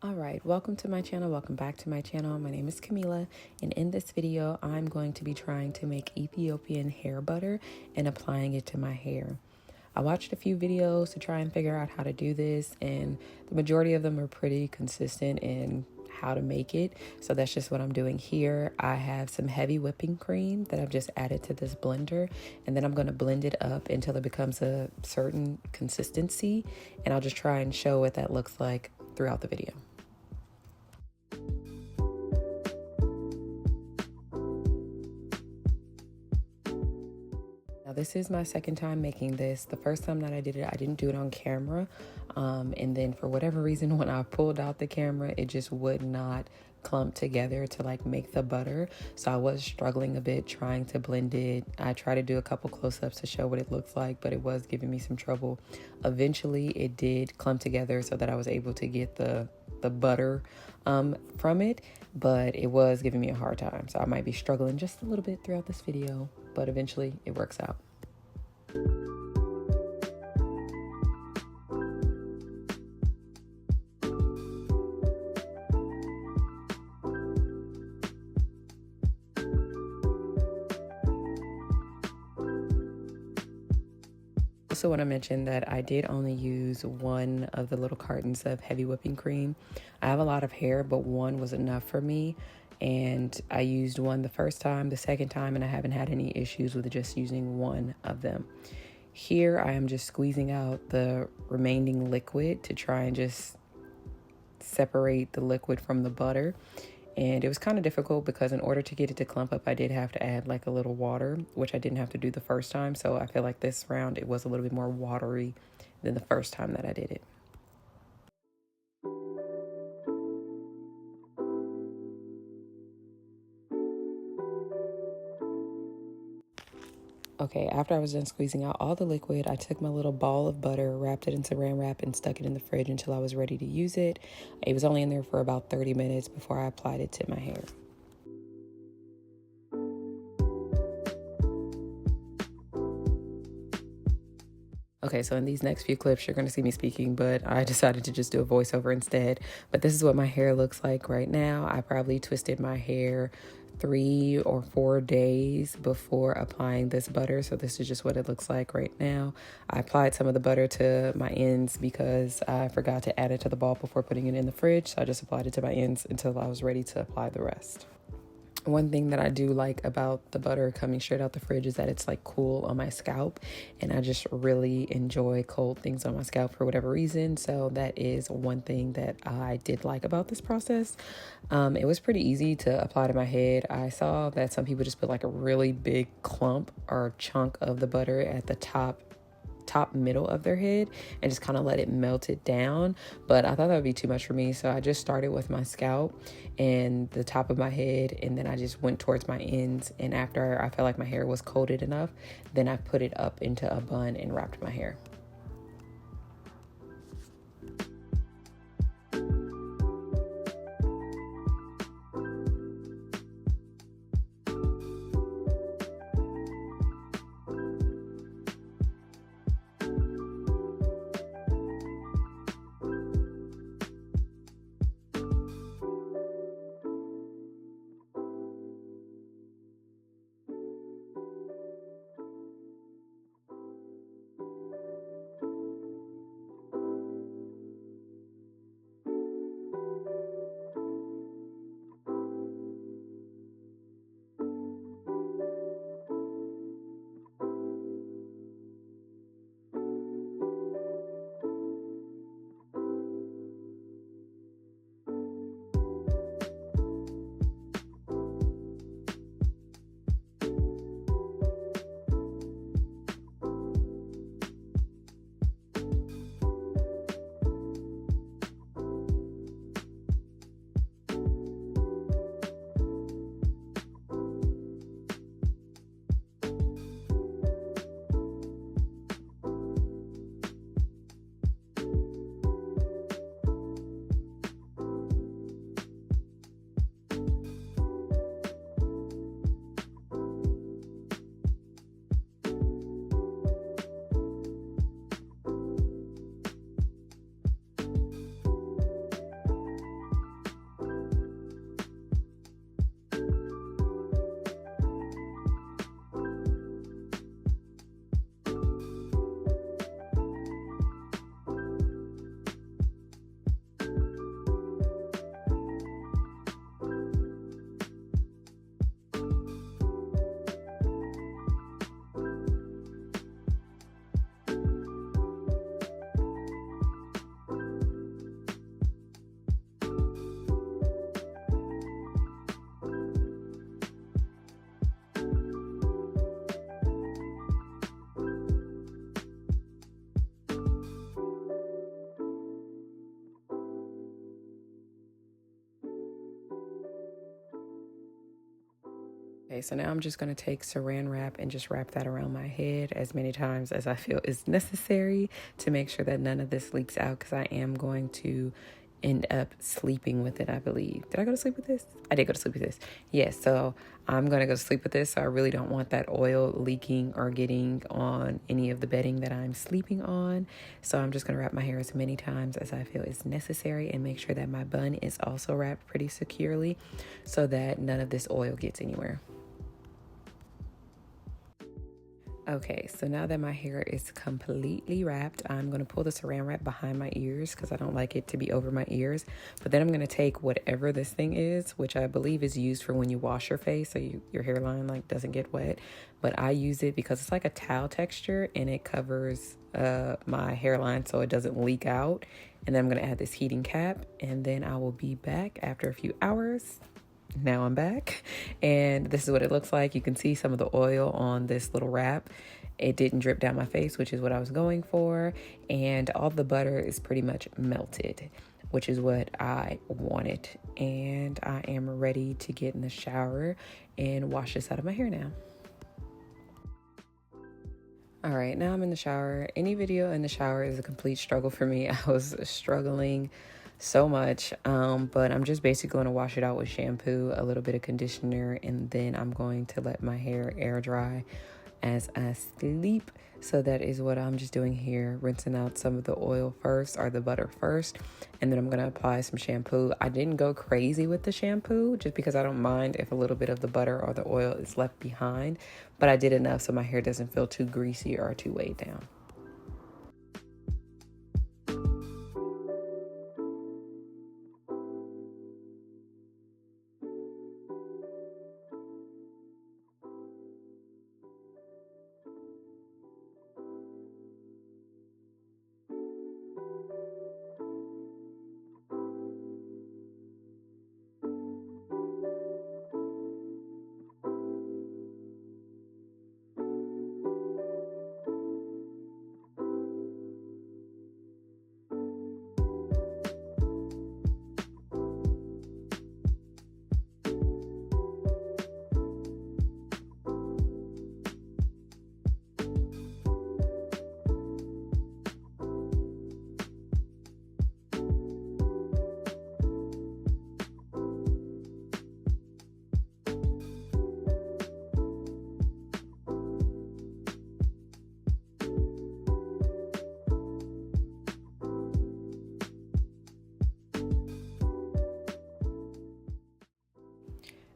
Alright, welcome to my channel. Welcome back to my channel. My name is Camila, and in this video, I'm going to be trying to make Ethiopian hair butter and applying it to my hair. I watched a few videos to try and figure out how to do this, and the majority of them are pretty consistent in how to make it. So that's just what I'm doing here. I have some heavy whipping cream that I've just added to this blender, and then I'm going to blend it up until it becomes a certain consistency, and I'll just try and show what that looks like throughout the video. Now, this is my second time making this. The first time that I did it, I didn't do it on camera. And then for whatever reason, when I pulled out the camera, it just would not clump together to like make the butter. So I was struggling a bit trying to blend it. I tried to do a couple close-ups to show what it looks like, but it was giving me some trouble. Eventually, it did clump together so that I was able to get the butter from it, but it was giving me a hard time. So I might be struggling just a little bit throughout this video, but eventually it works out. Also want to mention that I did only use one of the little cartons of heavy whipping cream. I have a lot of hair, but one was enough for me. And I used one the first time, the second time, and I haven't had any issues with just using one of them. Here I am just squeezing out the remaining liquid to try and just separate the liquid from the butter. And it was kind of difficult because in order to get it to clump up, I did have to add like a little water, which I didn't have to do the first time. So I feel like this round, it was a little bit more watery than the first time that I did it. Okay, after I was done squeezing out all the liquid, I took my little ball of butter, wrapped it in saran wrap, and stuck it in the fridge until I was ready to use it. It was only in there for about 30 minutes before I applied it to my hair. Okay, so in these next few clips, you're going to see me speaking, but I decided to just do a voiceover instead. But this is what my hair looks like right now. I probably twisted my hair 3 or 4 days before applying this butter. So this is just what it looks like right now. I applied some of the butter to my ends because I forgot to add it to the ball before putting it in the fridge. So I just applied it to my ends until I was ready to apply the rest. One thing that I do like about the butter coming straight out the fridge is that it's like cool on my scalp, and I just really enjoy cold things on my scalp for whatever reason. So that is one thing that I did like about this process. It was pretty easy to apply to my head. I saw that some people just put like a really big clump or chunk of the butter at the top middle of their head and just kind of let it melt it down, but I thought that would be too much for me, so I just started with my scalp and the top of my head, and then I just went towards my ends, and after I felt like my hair was coated enough, then I put it up into a bun and wrapped my hair. Okay, so now I'm just going to take saran wrap and just wrap that around my head as many times as I feel is necessary to make sure that none of this leaks out, because I am going to end up sleeping with it, I believe. Did I go to sleep with this? I did go to sleep with this. Yes, so I'm going to go to sleep with this. So I really don't want that oil leaking or getting on any of the bedding that I'm sleeping on. So I'm just going to wrap my hair as many times as I feel is necessary and make sure that my bun is also wrapped pretty securely so that none of this oil gets anywhere. Okay, so now that my hair is completely wrapped, I'm going to pull the saran wrap behind my ears because I don't like it to be over my ears. But then I'm going to take whatever this thing is, which I believe is used for when you wash your face so your hairline like doesn't get wet. But I use it because it's like a towel texture and it covers my hairline so it doesn't leak out. And then I'm going to add this heating cap, and then I will be back after a few hours. Now I'm back, and this is what it looks like. You can see some of the oil on this little wrap. It didn't drip down my face, which is what I was going for, and all the butter is pretty much melted, which is what I wanted. And I am ready to get in the shower and wash this out of my hair now. All right, now I'm in the shower. Any video in the shower is a complete struggle for me. I was struggling so much, but I'm just basically going to wash it out with shampoo, a little bit of conditioner, and then I'm going to let my hair air dry as I sleep. So that is what I'm just doing here, rinsing out some of the oil first, or the butter first, and then I'm going to apply some shampoo. I didn't go crazy with the shampoo just because I don't mind if a little bit of the butter or the oil is left behind, but I did enough so my hair doesn't feel too greasy or too weighed down.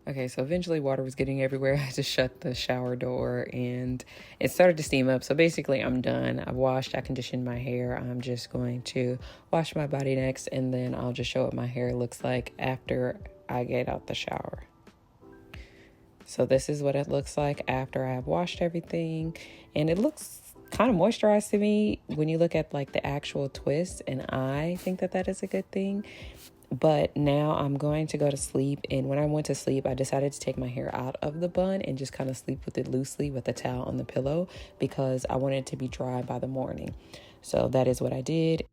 Okay, so eventually water was getting everywhere. I just shut the shower door and it started to steam up. So basically I'm done. I washed, I conditioned my hair. I'm just going to wash my body next, and then I'll just show what my hair looks like after I get out the shower. So this is what it looks like after I've washed everything, and it looks kind of moisturized to me when you look at like the actual twist, and I think that that is a good thing. But now I'm going to go to sleep, and when I went to sleep, I decided to take my hair out of the bun and just kind of sleep with it loosely with a towel on the pillow because I wanted it to be dry by the morning. So that is what I did,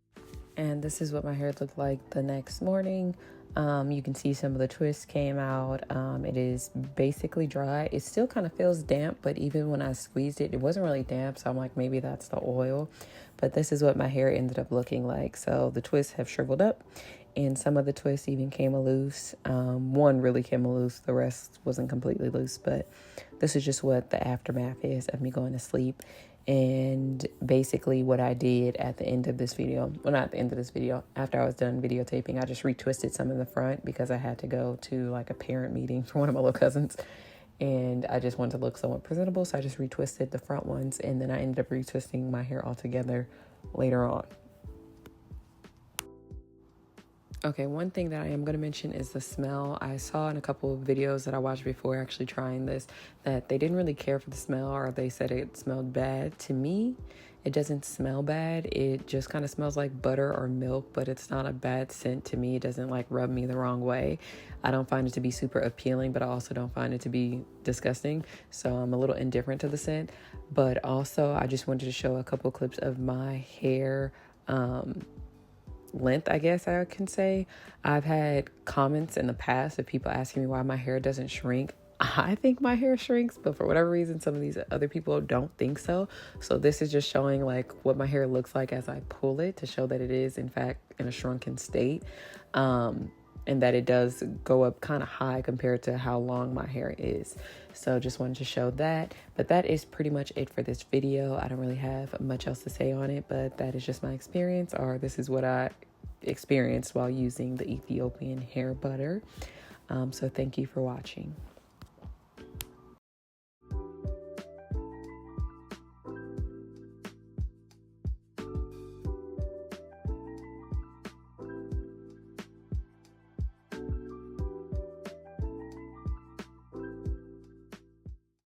and this is what my hair looked like the next morning. You can see some of the twists came out. It is basically dry. It still kind of feels damp, but even when I squeezed it, it wasn't really damp. So I'm like, maybe that's the oil. But this is what my hair ended up looking like. So the twists have shriveled up, and some of the twists even came loose. One really came loose. The rest wasn't completely loose. But this is just what the aftermath is of me going to sleep. And basically what I did at the end of this video, well, not at the end of this video, after I was done videotaping, I just retwisted some in the front because I had to go to like a parent meeting for one of my little cousins, and I just wanted to look somewhat presentable. So I just retwisted the front ones, and then I ended up retwisting my hair altogether later on. Okay, one thing that I am going to mention is the smell. I saw in a couple of videos that I watched before actually trying this that they didn't really care for the smell, or they said it smelled bad. To me, it doesn't smell bad. It just kind of smells like butter or milk, but it's not a bad scent to me. It doesn't like rub me the wrong way. I don't find it to be super appealing, but I also don't find it to be disgusting. So I'm a little indifferent to the scent. But also, I just wanted to show a couple clips of my hair length, I guess I can say. I've had comments in the past of people asking me why my hair doesn't shrink. I think my hair shrinks, but for whatever reason, some of these other people don't think so. So this is just showing like what my hair looks like as I pull it to show that it is in fact in a shrunken state. And that it does go up kind of high compared to how long my hair is. So just wanted to show that. But that is pretty much it for this video. I don't really have much else to say on it, but that is just my experience, or this is what I experienced while using the Ethiopian hair butter. So thank you for watching.